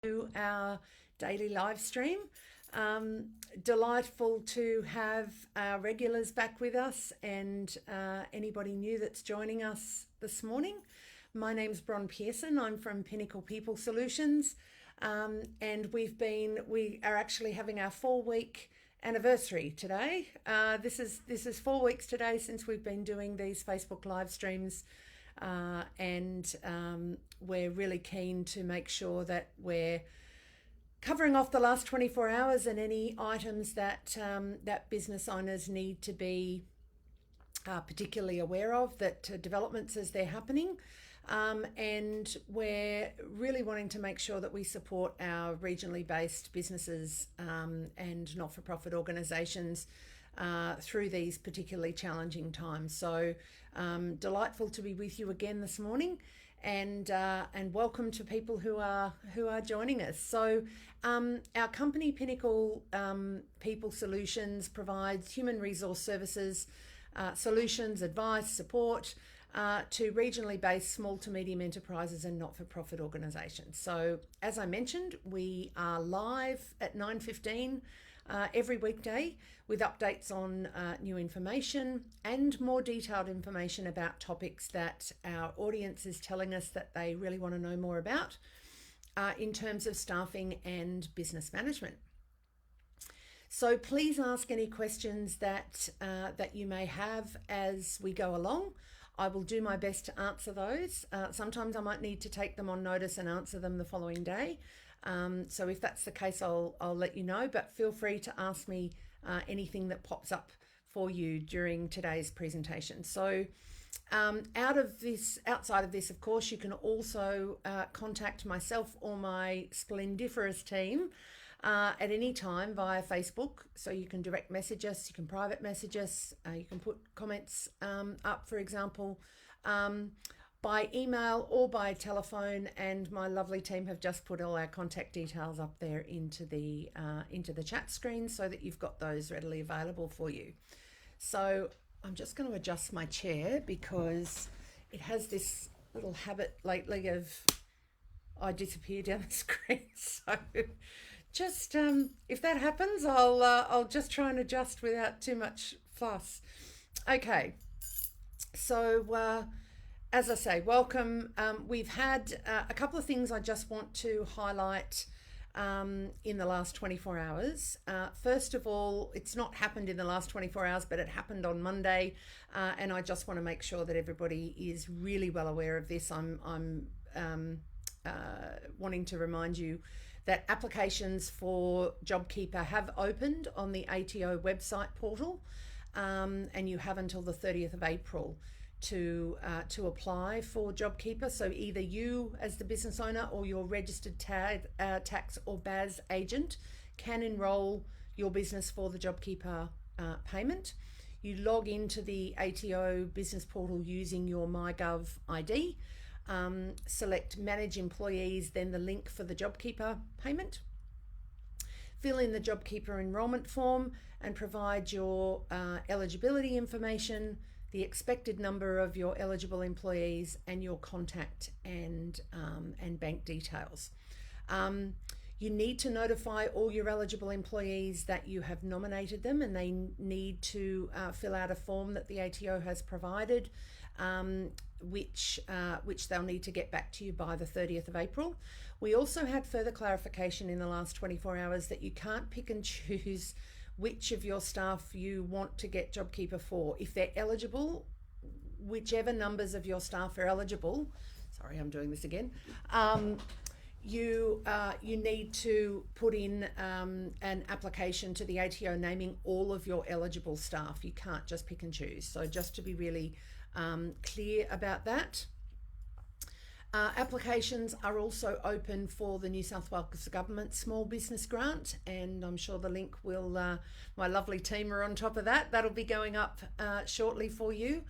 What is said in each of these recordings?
To our daily live stream. Delightful to have our regulars back with us and anybody new that's joining us this morning. My name's Bronwyn Pearson. I'm from Pinnacle People Solutions, and we are actually having our 4-week anniversary today. This is 4 weeks today since we've been doing these Facebook live streams. And we're really keen to make sure that we're covering off the last 24 hours and any items that that business owners need to be particularly aware of, that developments as they're happening. And we're really wanting to make sure that we support our regionally based businesses and not-for-profit organisations through these particularly challenging times. So delightful to be with you again this morning, and welcome to people who are joining us. So our company Pinnacle People Solutions provides human resource services, solutions, advice, support to regionally based small to medium enterprises and not-for-profit organisations. So as I mentioned, we are live at 9:15 every weekday with updates on new information and more detailed information about topics that our audience is telling us that they really want to know more about in terms of staffing and business management. So please ask any questions that you may have as we go along. I will do my best to answer those. Sometimes I might need to take them on notice and answer them the following day. So if that's the case, I'll let you know, but feel free to ask me anything that pops up for you during today's presentation. So outside of this, of course, you can also contact myself or my splendiferous team at any time via Facebook. So you can direct message us, you can private message us, you can put comments up, for example, by email or by telephone, and my lovely team have just put all our contact details up there into the chat screen so that you've got those readily available for you. So I'm just going to adjust my chair because it has this little habit lately of I disappear down the screen. So just if that happens, I'll just try and adjust without too much fuss. Okay, so as I say, welcome. We've had a couple of things I just want to highlight in the last 24 hours. First of all, it's not happened in the last 24 hours, but it happened on Monday, and I just want to make sure that everybody is really well aware of this. I'm wanting to remind you that applications for JobKeeper have opened on the ATO website portal, and you have until the 30th of April to apply for JobKeeper. So either you as the business owner or your registered tax or BAS agent can enrol your business for the JobKeeper payment. You log into the ATO business portal using your MyGov ID, select Manage Employees, then the link for the JobKeeper payment. Fill in the JobKeeper enrolment form and provide your eligibility information, the expected number of your eligible employees, and your contact and bank details. You need to notify all your eligible employees that you have nominated them, and they need to fill out a form that the ATO has provided, which they'll need to get back to you by the 30th of April. We also had further clarification in the last 24 hours that you can't pick and choose which of your staff you want to get JobKeeper for. If they're eligible, whichever numbers of your staff are eligible, sorry, I'm doing this again, you need to put in an application to the ATO naming all of your eligible staff. You can't just pick and choose. So just to be really clear about that. Applications are also open for the New South Wales Government Small Business Grant, and I'm sure the link will, my lovely team are on top of that. That'll be going up shortly for you.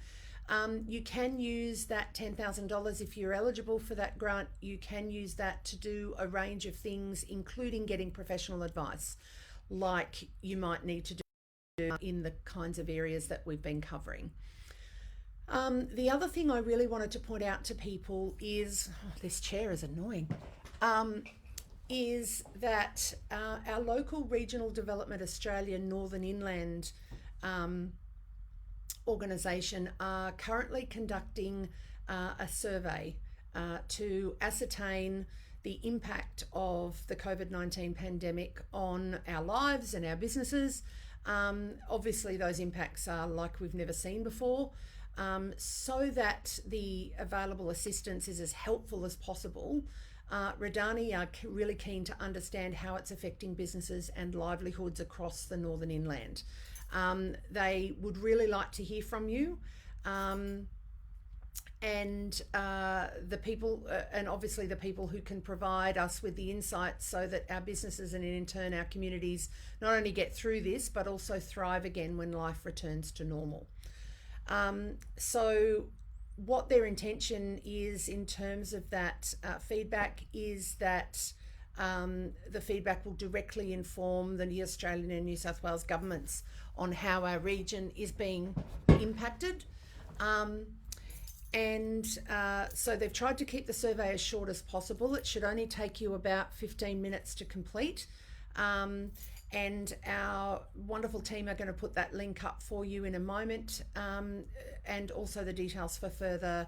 You can use that $10,000 if you're eligible for that grant. You can use that to do a range of things, including getting professional advice, like you might need to do in the kinds of areas that we've been covering. The other thing I really wanted to point out to people is, this chair is annoying. is that our local Regional Development Australia Northern Inland organisation are currently conducting a survey to ascertain the impact of the COVID-19 pandemic on our lives and our businesses. Obviously, those impacts are like we've never seen before. So that the available assistance is as helpful as possible, Redani are really keen to understand how it's affecting businesses and livelihoods across the Northern Inland. They would really like to hear from you. And the people, and obviously the people who can provide us with the insights so that our businesses and in turn our communities not only get through this but also thrive again when life returns to normal. So what their intention is in terms of that feedback is that the feedback will directly inform the Australian and New South Wales governments on how our region is being impacted. So they've tried to keep the survey as short as possible. It should only take you about 15 minutes to complete. And our wonderful team are going to put that link up for you in a moment, and also the details for further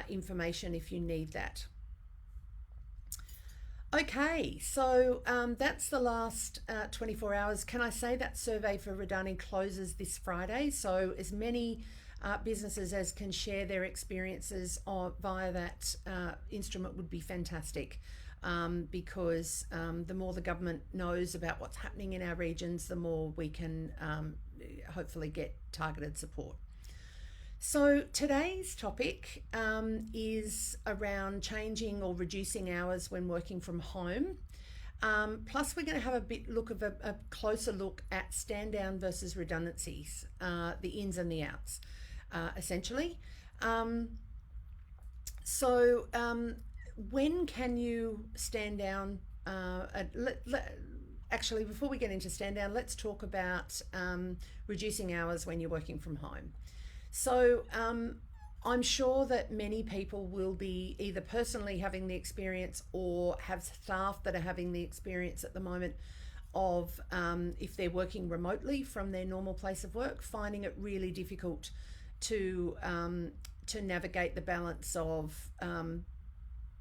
information if you need that. Okay, so that's the last 24 hours. Can I say that survey for Redani closes this Friday? So as many businesses as can share their experiences via that instrument would be fantastic. Because the more the government knows about what's happening in our regions, the more we can hopefully get targeted support. So today's topic is around changing or reducing hours when working from home. Plus, we're going to have a closer look at stand down versus redundancies, the ins and the outs, essentially. When can you stand down? Actually, before we get into stand down, let's talk about reducing hours when you're working from home. So I'm sure that many people will be either personally having the experience or have staff that are having the experience at the moment of, if they're working remotely from their normal place of work, finding it really difficult to navigate the balance of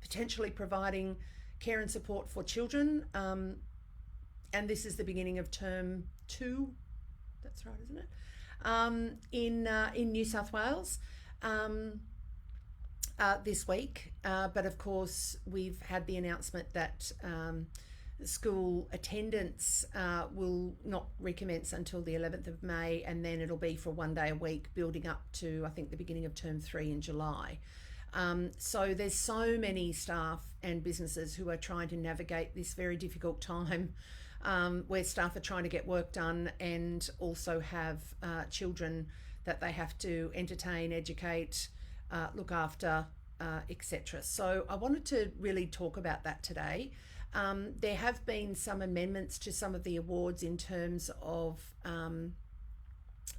potentially providing care and support for children. And this is the beginning of term 2. That's right, isn't it? In New South Wales this week. But of course, we've had the announcement that school attendance will not recommence until the 11th of May, and then it'll be for 1 day a week, building up to, I think, the beginning of term 3 in July. So there's so many staff and businesses who are trying to navigate this very difficult time, where staff are trying to get work done and also have children that they have to entertain, educate, look after, etc. So I wanted to really talk about that today. There have been some amendments to some of the awards in terms of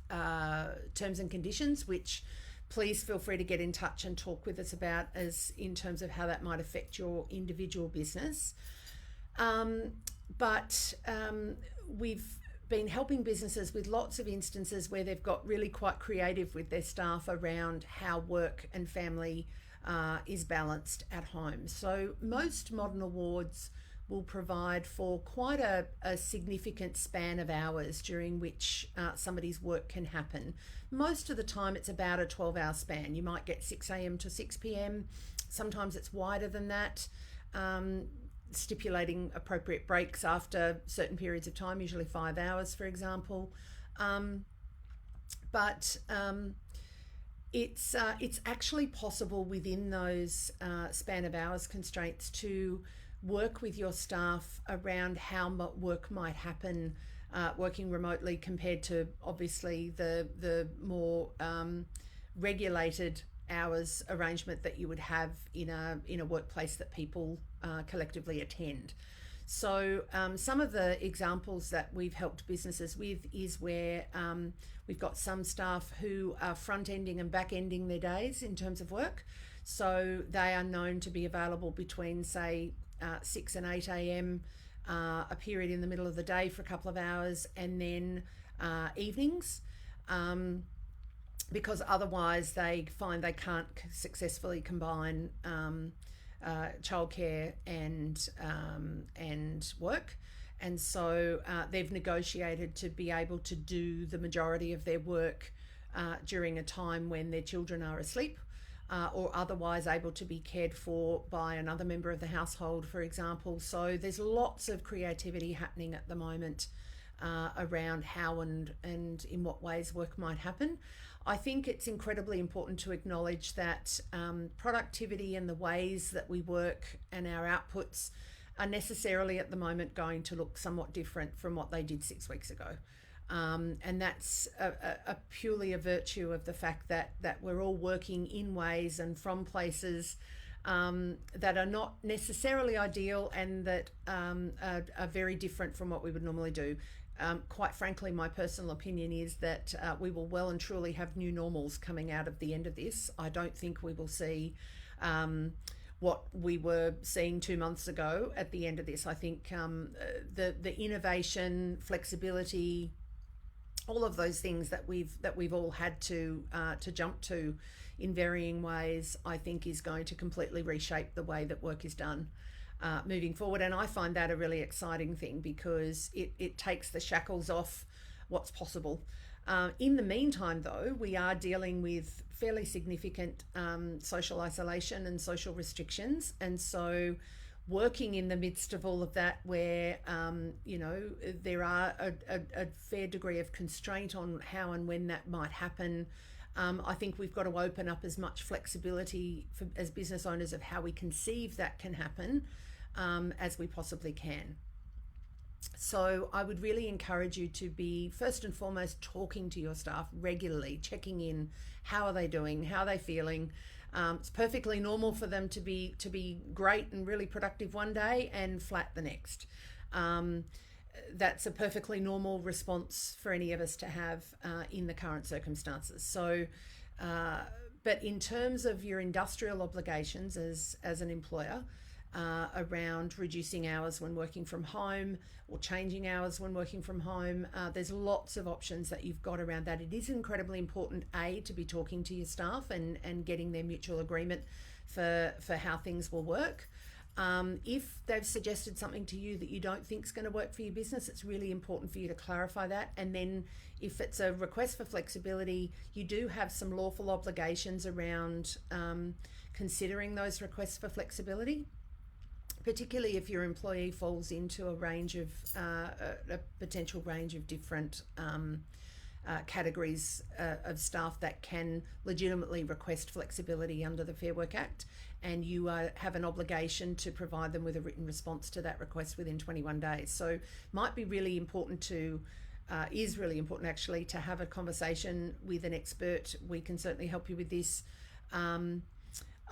terms and conditions, which please feel free to get in touch and talk with us about, as in terms of how that might affect your individual business. But we've been helping businesses with lots of instances where they've got really quite creative with their staff around how work and family is balanced at home. So most modern awards will provide for quite a significant span of hours during which somebody's work can happen. Most of the time it's about a 12-hour span. You might get 6 a.m. to 6 p.m. Sometimes it's wider than that, stipulating appropriate breaks after certain periods of time, usually 5 hours, for example. But it's actually possible within those span of hours constraints to work with your staff around how work might happen working remotely, compared to obviously the more regulated hours arrangement that you would have in a workplace that people collectively attend. So some of the examples that we've helped businesses with is where we've got some staff who are front-ending and back-ending their days in terms of work. So they are known to be available between, say, 6 and 8 a.m, a period in the middle of the day for a couple of hours, and then evenings, because otherwise they find they can't successfully combine childcare and work. And so they've negotiated to be able to do the majority of their work during a time when their children are asleep, or otherwise able to be cared for by another member of the household, for example. So there's lots of creativity happening at the moment around how and in what ways work might happen. I think it's incredibly important to acknowledge that productivity and the ways that we work and our outputs are necessarily at the moment going to look somewhat different from what they did 6 weeks ago. And that's a purely a virtue of the fact that we're all working in ways and from places that are not necessarily ideal, and that are very different from what we would normally do. Quite frankly, my personal opinion is that we will well and truly have new normals coming out of the end of this. I don't think we will see what we were seeing 2 months ago at the end of this. I think the innovation, flexibility, all of those things that we've all had to jump to in varying ways, I think is going to completely reshape the way that work is done moving forward. And I find that a really exciting thing, because it takes the shackles off what's possible. In the meantime, though, we are dealing with fairly significant social isolation and social restrictions. And so working in the midst of all of that, where, there are a fair degree of constraint on how and when that might happen, I think we've got to open up as much flexibility as business owners of how we conceive that can happen as we possibly can. So I would really encourage you to be, first and foremost, talking to your staff regularly, checking in. How are they doing? How are they feeling? It's perfectly normal for them to be great and really productive one day and flat the next. That's a perfectly normal response for any of us to have in the current circumstances. So, but in terms of your industrial obligations as an employer, around reducing hours when working from home or changing hours when working from home, there's lots of options that you've got around that. It is incredibly important, to be talking to your staff and getting their mutual agreement for how things will work. If they've suggested something to you that you don't think is going to work for your business, it's really important for you to clarify that. And then if it's a request for flexibility, you do have some lawful obligations around considering those requests for flexibility, particularly if your employee falls into a range of a potential range of different categories of staff that can legitimately request flexibility under the Fair Work Act, and you have an obligation to provide them with a written response to that request within 21 days. So might be really important is really important actually to have a conversation with an expert. We can certainly help you with this,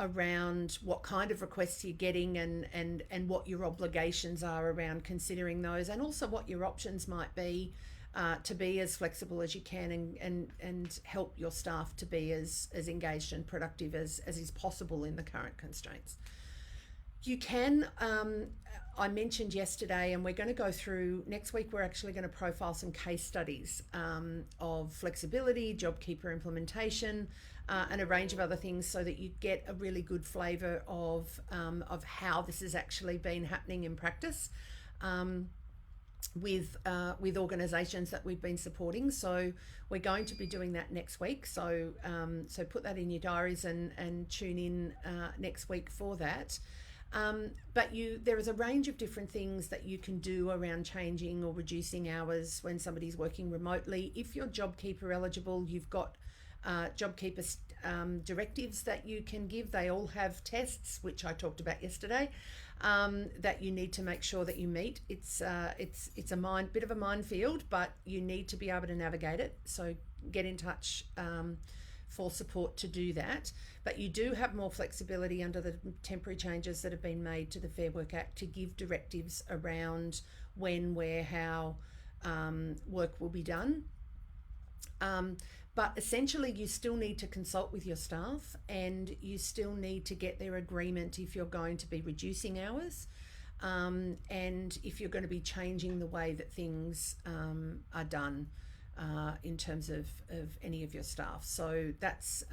around what kind of requests you're getting and what your obligations are around considering those, and also what your options might be to be as flexible as you can and help your staff to be as engaged and productive as is possible in the current constraints. You can, I mentioned yesterday, and we're going to go through next week, we're actually going to profile some case studies of flexibility, JobKeeper implementation, and a range of other things, so that you get a really good flavour of how this has actually been happening in practice with organisations that we've been supporting. So we're going to be doing that next week. So put that in your diaries and tune in next week for that. But there is a range of different things that you can do around changing or reducing hours when somebody's working remotely. If you're JobKeeper eligible, you've got JobKeeper directives that you can give. They all have tests, which I talked about yesterday, that you need to make sure that you meet. It's a bit of a minefield, but you need to be able to navigate it. So get in touch for support to do that. But you do have more flexibility under the temporary changes that have been made to the Fair Work Act to give directives around when, where, how work will be done. But essentially, you still need to consult with your staff, and you still need to get their agreement if you're going to be reducing hours. and if you're going to be changing the way that things are done in terms of any of your staff. So that's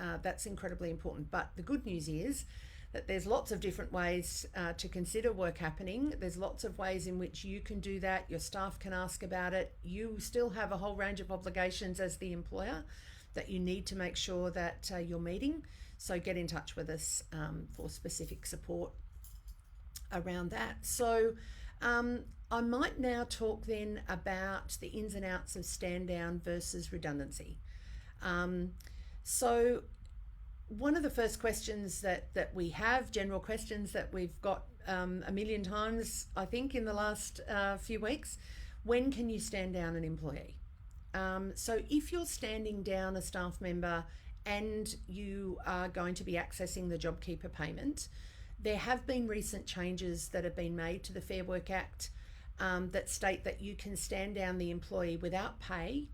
incredibly important. But the good news is that there's lots of different ways to consider work happening. There's lots of ways in which you can do that. Your staff can ask about it. You still have a whole range of obligations as the employer that you need to make sure that you're meeting. So get in touch with us for specific support around that. So I might now talk then about the ins and outs of stand down versus redundancy. So one of the first questions that we have, general questions that we've got a million times, I think, in the last few weeks, when can you stand down an employee? So if you're standing down a staff member and you are going to be accessing the JobKeeper payment, there have been recent changes that have been made to the Fair Work Act that state that you can stand down the employee without pay,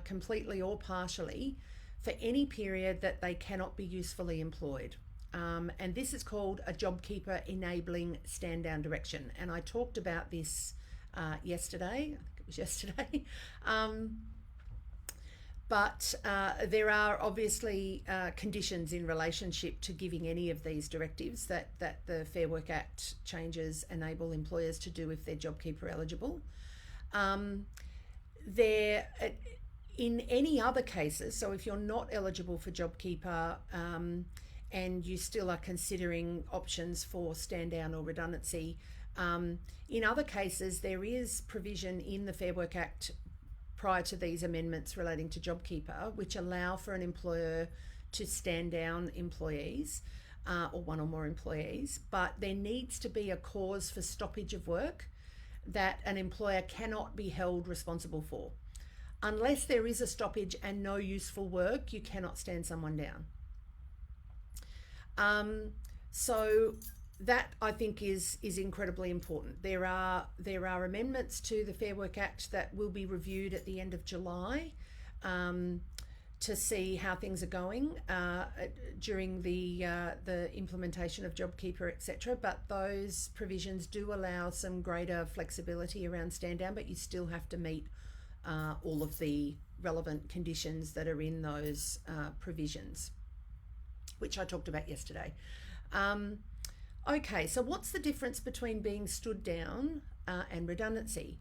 completely or partially, for any period that they cannot be usefully employed. And this is called a JobKeeper enabling stand down direction. And I talked about this yesterday, I think it was yesterday. But there are obviously conditions in relationship to giving any of these directives that the Fair Work Act changes enable employers to do if they're JobKeeper eligible. In any other cases, so if you're not eligible for JobKeeper and you still are considering options for stand down or redundancy, in other cases there is provision in the Fair Work Act prior to these amendments relating to JobKeeper, which allow for an employer to stand down employees or one or more employees, but there needs to be a cause for stoppage of work that an employer cannot be held responsible for. Unless there is a stoppage and no useful work, you cannot stand someone down. So that, I think, is incredibly important. There are amendments to the Fair Work Act that will be reviewed at the end of July to see how things are going during the implementation of JobKeeper, etc. But those provisions do allow some greater flexibility around stand down, but you still have to meet all of the relevant conditions that are in those provisions, which I talked about yesterday. Okay, so what's the difference between being stood down and redundancy?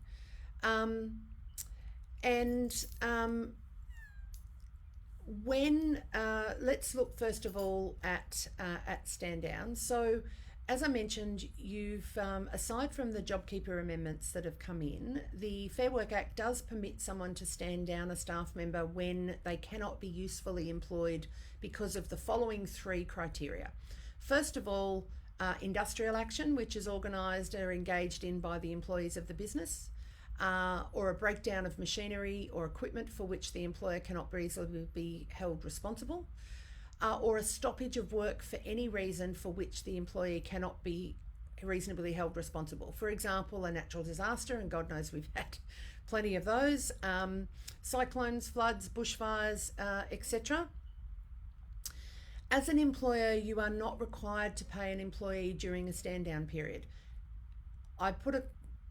Let's look first of all at stand down. So, as I mentioned, you've aside from the JobKeeper amendments that have come in, the Fair Work Act does permit someone to stand down a staff member when they cannot be usefully employed because of the following three criteria. First of all, industrial action, which is organised or engaged in by the employees of the business, or a breakdown of machinery or equipment for which the employer cannot reasonably be held responsible, or a stoppage of work for any reason for which the employee cannot be reasonably held responsible. For example, a natural disaster, and God knows we've had plenty of those, cyclones, floods, bushfires, etc. As an employer, you are not required to pay an employee during a stand down period.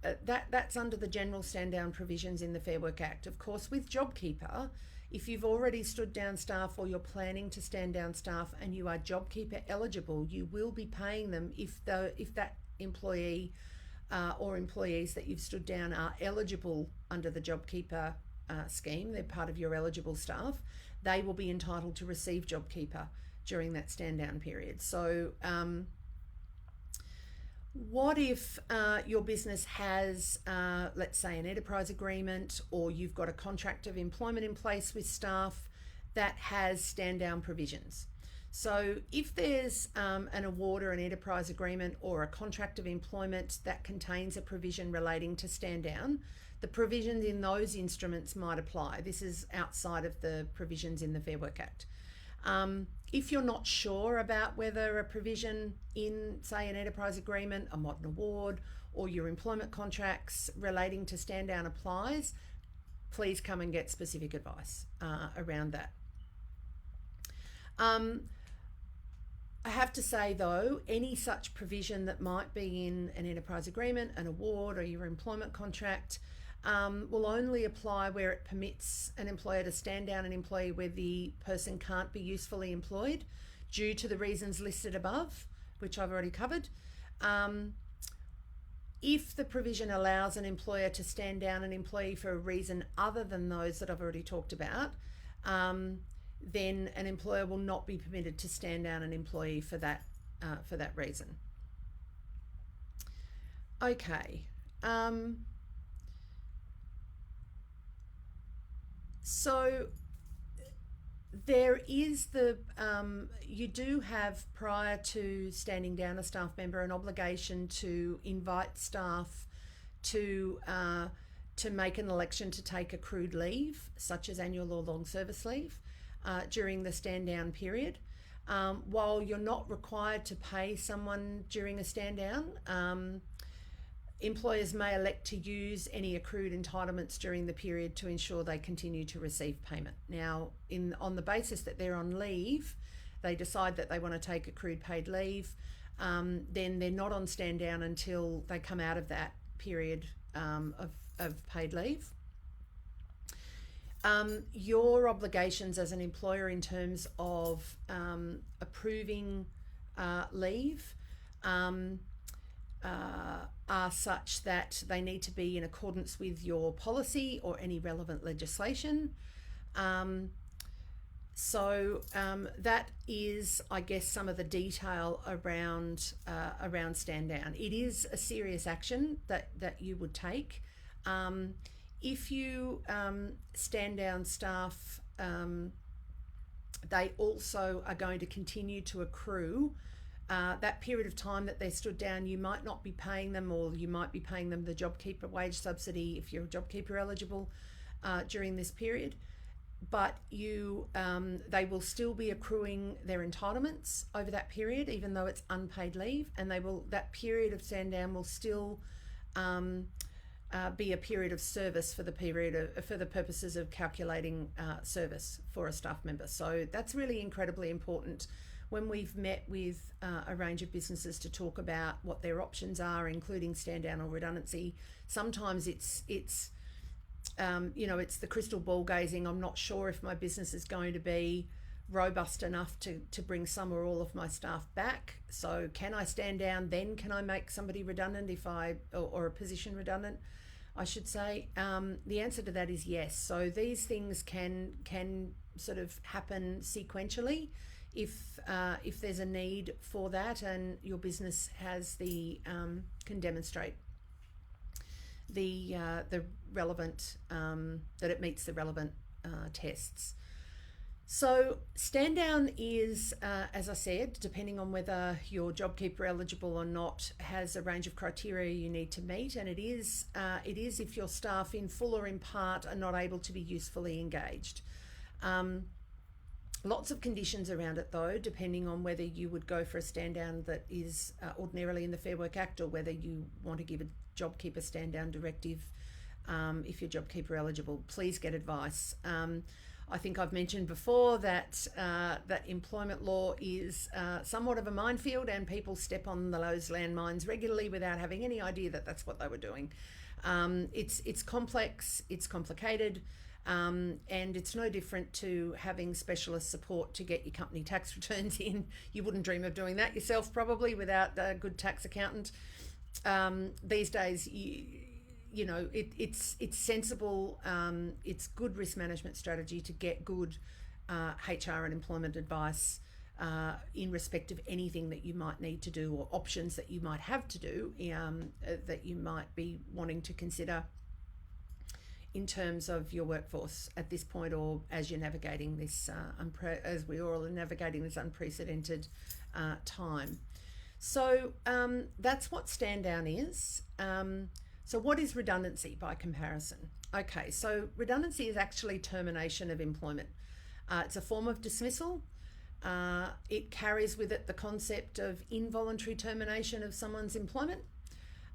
That's under the general stand down provisions in the Fair Work Act. Of course, with JobKeeper, if you've already stood down staff or you're planning to stand down staff and you are JobKeeper eligible, you will be paying them if that employee or employees that you've stood down are eligible under the JobKeeper scheme. They're part of your eligible staff. They will be entitled to receive JobKeeper during that stand down period. So what if your business has, let's say, an enterprise agreement, or you've got a contract of employment in place with staff that has stand down provisions? So if there's an award or an enterprise agreement or a contract of employment that contains a provision relating to stand down, the provisions in those instruments might apply. This is outside of the provisions in the Fair Work Act. If you're not sure about whether a provision in, say, an enterprise agreement, a modern award, or your employment contracts relating to stand down applies, please come and get specific advice around that. I have to say though, any such provision that might be in an enterprise agreement, an award, or your employment contract will only apply where it permits an employer to stand down an employee where the person can't be usefully employed due to the reasons listed above, which I've already covered. If the provision allows an employer to stand down an employee for a reason other than those that I've already talked about, then an employer will not be permitted to stand down an employee for that reason. Okay. So there is you do have, prior to standing down a staff member, an obligation to invite staff to make an election to take accrued leave, such as annual or long service leave, during the stand down period. While you're not required to pay someone during a stand down, employers may elect to use any accrued entitlements during the period to ensure they continue to receive payment. Now, on the basis that they're on leave, they decide that they want to take accrued paid leave, then they're not on stand down until they come out of that period of paid leave. Your obligations as an employer in terms of approving leave are such that they need to be in accordance with your policy or any relevant legislation. That is, I guess, some of the detail around stand down. It is a serious action that you would take. If you stand down staff, they also are going to continue to accrue that period of time that they're stood down. You might not be paying them, or you might be paying them the JobKeeper wage subsidy if you're JobKeeper eligible during this period. But they will still be accruing their entitlements over that period, even though it's unpaid leave, and that period of stand down will still be a period of service for the purposes of calculating service for a staff member. So that's really incredibly important. When we've met with a range of businesses to talk about what their options are, including stand down or redundancy, sometimes it's the crystal ball gazing. I'm not sure if my business is going to be robust enough to bring some or all of my staff back. So can I stand down? Then can I make somebody redundant or a position redundant, I should say? The answer to that is yes. So these things can sort of happen sequentially if there's a need for that, and your business has can demonstrate the relevant that it meets the relevant tests. So stand down is, as I said, depending on whether you're JobKeeper eligible or not, has a range of criteria you need to meet, and it is if your staff in full or in part are not able to be usefully engaged. Lots of conditions around it though, depending on whether you would go for a stand down that is ordinarily in the Fair Work Act, or whether you want to give a JobKeeper stand down directive if you're JobKeeper eligible. Please get advice. I think I've mentioned before that employment law is somewhat of a minefield, and people step on those landmines regularly without having any idea that that's what they were doing. It's complex, it's complicated, and it's no different to having specialist support to get your company tax returns in. You wouldn't dream of doing that yourself probably without a good tax accountant. These days, it's sensible. It's good risk management strategy to get good HR and employment advice in respect of anything that you might need to do, or options that you might have to do that you might be wanting to consider in terms of your workforce at this point, or as you're navigating this, as we all are navigating this unprecedented time. So that's what stand down is. So what is redundancy by comparison? Okay, so redundancy is actually termination of employment. It's a form of dismissal. It carries with it the concept of involuntary termination of someone's employment,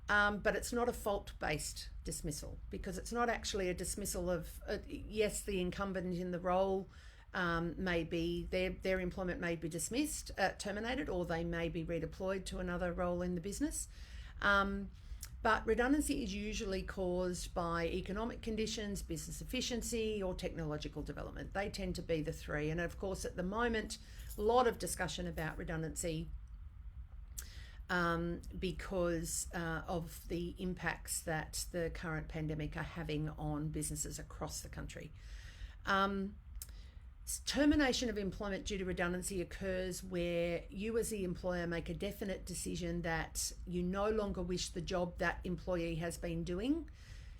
but it's not a fault-based dismissal, because it's not actually a dismissal of, yes, the incumbent in the role maybe their employment may be dismissed, terminated, or they may be redeployed to another role in the business. But redundancy is usually caused by economic conditions, business efficiency, or technological development. They tend to be the three. And of course, at the moment, a lot of discussion about redundancy because of the impacts that the current pandemic are having on businesses across the country. Termination of employment due to redundancy occurs where you as the employer make a definite decision that you no longer wish the job that employee has been doing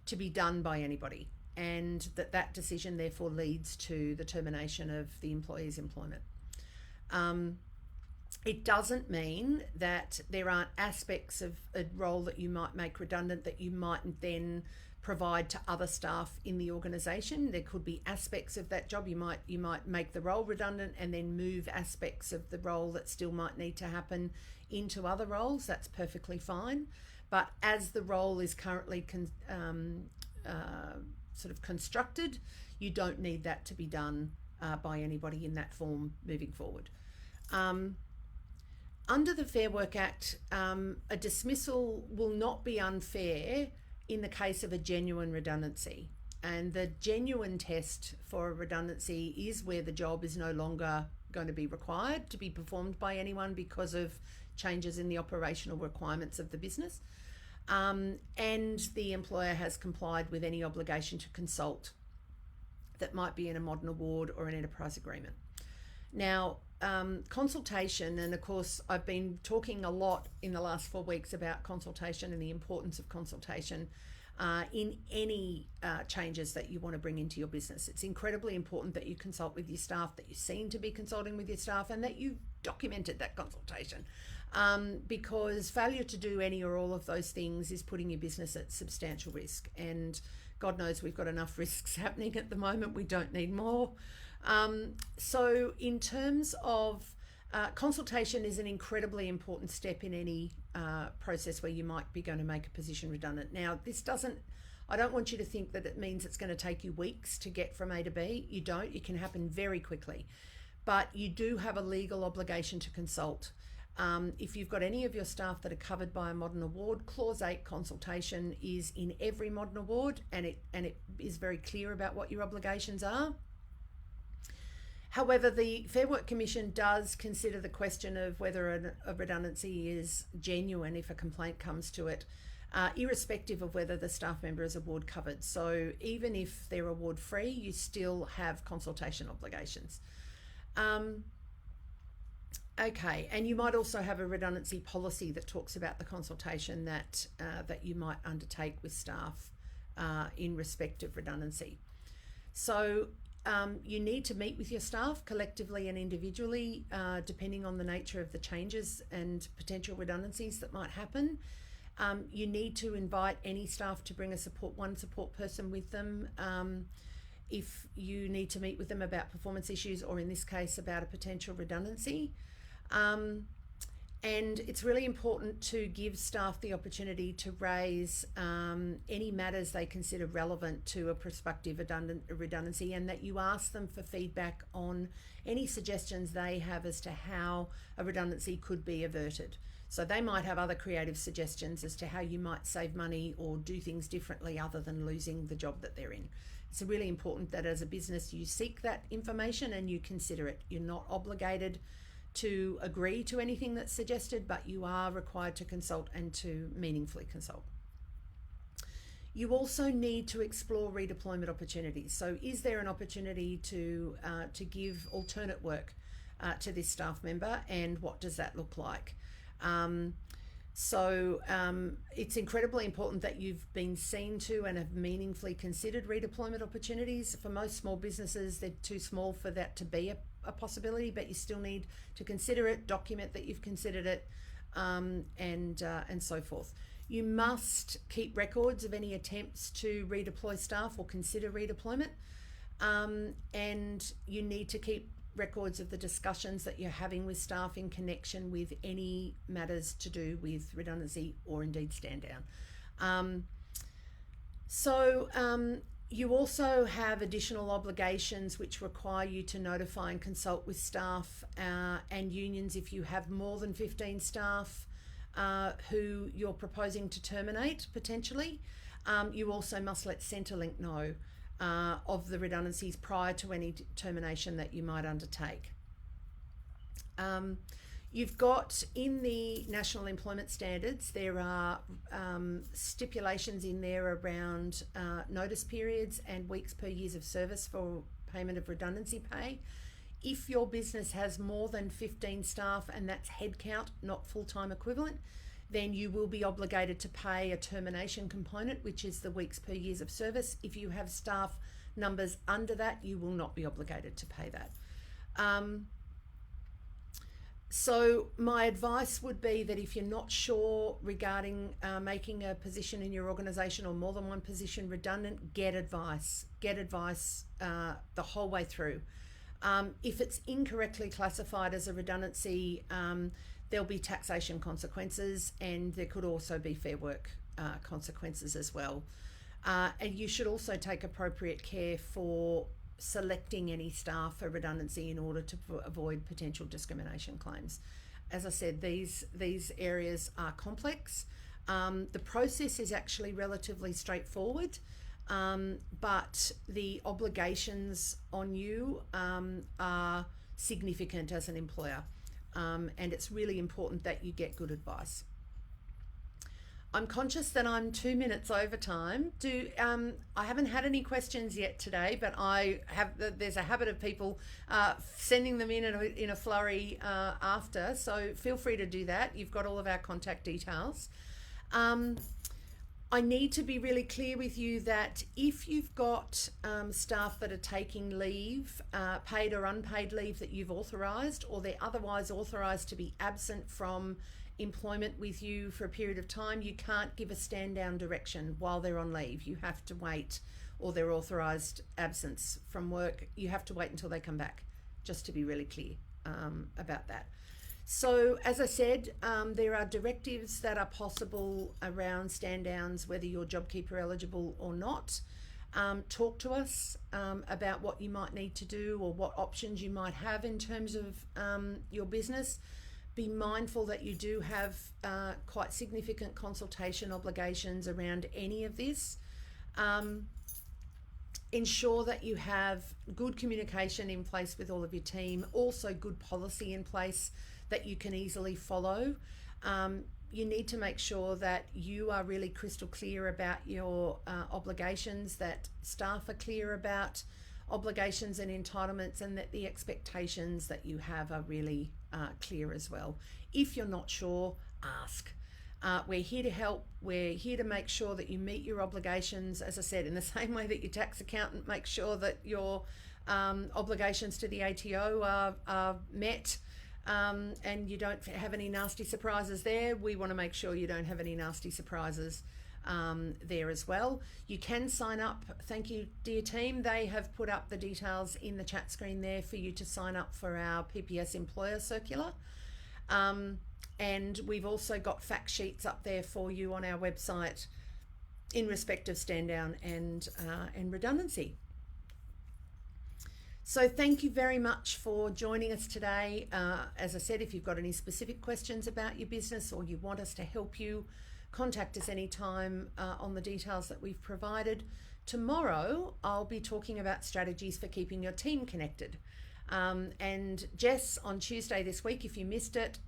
to be done by anybody, and that decision therefore leads to the termination of the employee's employment. It doesn't mean that there aren't aspects of a role that you might make redundant that you might then provide to other staff in the organisation. There could be aspects of that job. You might make the role redundant and then move aspects of the role that still might need to happen into other roles. That's perfectly fine. But as the role is currently sort of constructed, you don't need that to be done by anybody in that form moving forward. Under the Fair Work Act, a dismissal will not be unfair in the case of a genuine redundancy. And the genuine test for a redundancy is where the job is no longer going to be required to be performed by anyone because of changes in the operational requirements of the business. And the employer has complied with any obligation to consult that might be in a modern award or an enterprise agreement. Now, consultation, and of course I've been talking a lot in the last 4 weeks about consultation and the importance of consultation in any changes that you want to bring into your business. It's incredibly important that you consult with your staff, that you seem to be consulting with your staff, and that you've documented that consultation, because failure to do any or all of those things is putting your business at substantial risk, and God knows we've got enough risks happening at the moment. We don't need more. So in terms of consultation is an incredibly important step in any process where you might be going to make a position redundant. Now, I don't want you to think that it means it's going to take you weeks to get from A to B. You don't. It can happen very quickly. But you do have a legal obligation to consult. If you've got any of your staff that are covered by a modern award, Clause 8 consultation is in every modern award, and it is very clear about what your obligations are. However, the Fair Work Commission does consider the question of whether a redundancy is genuine if a complaint comes to it, irrespective of whether the staff member is award covered. So even if they're award free, you still have consultation obligations. Okay, and you might also have a redundancy policy that talks about the consultation that you might undertake with staff in respect of redundancy. So you need to meet with your staff collectively and individually, depending on the nature of the changes and potential redundancies that might happen. You need to invite any staff to bring one support person with them if you need to meet with them about performance issues, or in this case about a potential redundancy. And it's really important to give staff the opportunity to raise any matters they consider relevant to a prospective redundancy, and that you ask them for feedback on any suggestions they have as to how a redundancy could be averted. So they might have other creative suggestions as to how you might save money or do things differently other than losing the job that they're in. It's really important that as a business you seek that information and you consider it. You're not obligated to agree to anything that's suggested, but you are required to consult and to meaningfully consult. You also need to explore redeployment opportunities. So is there an opportunity to give alternate work to this staff member, and what does that look like? It's incredibly important that you've been seen to and have meaningfully considered redeployment opportunities. For most small businesses, they're too small for that to be a possibility, but you still need to consider it, document that you've considered it, and so forth. You must keep records of any attempts to redeploy staff or consider redeployment, and you need to keep records of the discussions that you're having with staff in connection with any matters to do with redundancy or indeed stand down. You also have additional obligations which require you to notify and consult with staff and unions if you have more than 15 staff who you're proposing to terminate potentially. You also must let Centrelink know of the redundancies prior to any termination that you might undertake. You've got in the National Employment Standards, there are stipulations in there around notice periods and weeks per years of service for payment of redundancy pay. If your business has more than 15 staff, and that's headcount, not full-time equivalent, then you will be obligated to pay a termination component, which is the weeks per years of service. If you have staff numbers under that, you will not be obligated to pay that. So my advice would be that if you're not sure regarding making a position in your organisation or more than one position redundant, get advice. Get advice the whole way through. If it's incorrectly classified as a redundancy, there'll be taxation consequences, and there could also be Fair Work consequences as well. And you should also take appropriate care for selecting any staff for redundancy in order to avoid potential discrimination claims. As I said, these areas are complex. The process is actually relatively straightforward, but the obligations on you are significant as an employer, and it's really important that you get good advice. I'm conscious that I'm 2 minutes over time. I haven't had any questions yet today, but there's a habit of people sending them in a flurry after, so feel free to do that. You've got all of our contact details. I need to be really clear with you that if you've got staff that are taking leave, paid or unpaid leave that you've authorised, or they're otherwise authorised to be absent from employment with you for a period of time, you can't give a stand down direction while they're on leave. You have to wait, or their authorised absence from work, you have to wait until they come back, just to be really clear about that. So as I said, there are directives that are possible around stand downs, whether you're JobKeeper eligible or not. Talk to us about what you might need to do or what options you might have in terms of your business. Be mindful that you do have quite significant consultation obligations around any of this. Ensure that you have good communication in place with all of your team, also good policy in place that you can easily follow. You need to make sure that you are really crystal clear about your obligations, that staff are clear about obligations and entitlements, and that the expectations that you have are really clear as well. If you're not sure, ask. We're here to help. We're here to make sure that you meet your obligations, as I said, in the same way that your tax accountant makes sure that your obligations to the ATO are met, and you don't have any nasty surprises there. We want to make sure you don't have any nasty surprises there as well. You can sign up. Thank you, dear team. They have put up the details in the chat screen there for you to sign up for our PPS Employer Circular. And we've also got fact sheets up there for you on our website in respect of stand down and redundancy. So thank you very much for joining us today. As I said, if you've got any specific questions about your business or you want us to help you, contact us anytime on the details that we've provided. Tomorrow, I'll be talking about strategies for keeping your team connected. And Jess, on Tuesday this week, if you missed it,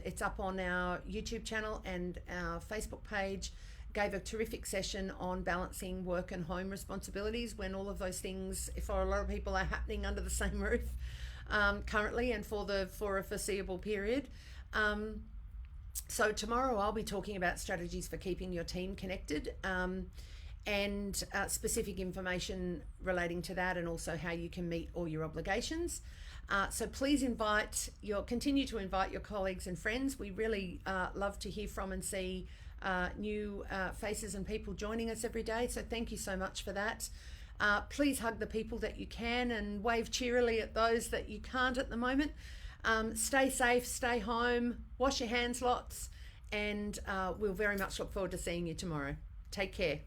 it's up on our YouTube channel and our Facebook page, gave a terrific session on balancing work and home responsibilities when all of those things, for a lot of people, are happening under the same roof currently and for a foreseeable period. So tomorrow I'll be talking about strategies for keeping your team connected and specific information relating to that, and also how you can meet all your obligations. So please continue to invite your colleagues and friends. We really love to hear from and see new faces and people joining us every day. So thank you so much for that. Please hug the people that you can and wave cheerily at those that you can't at the moment. Stay safe, stay home, wash your hands lots, and we'll very much look forward to seeing you tomorrow. Take care.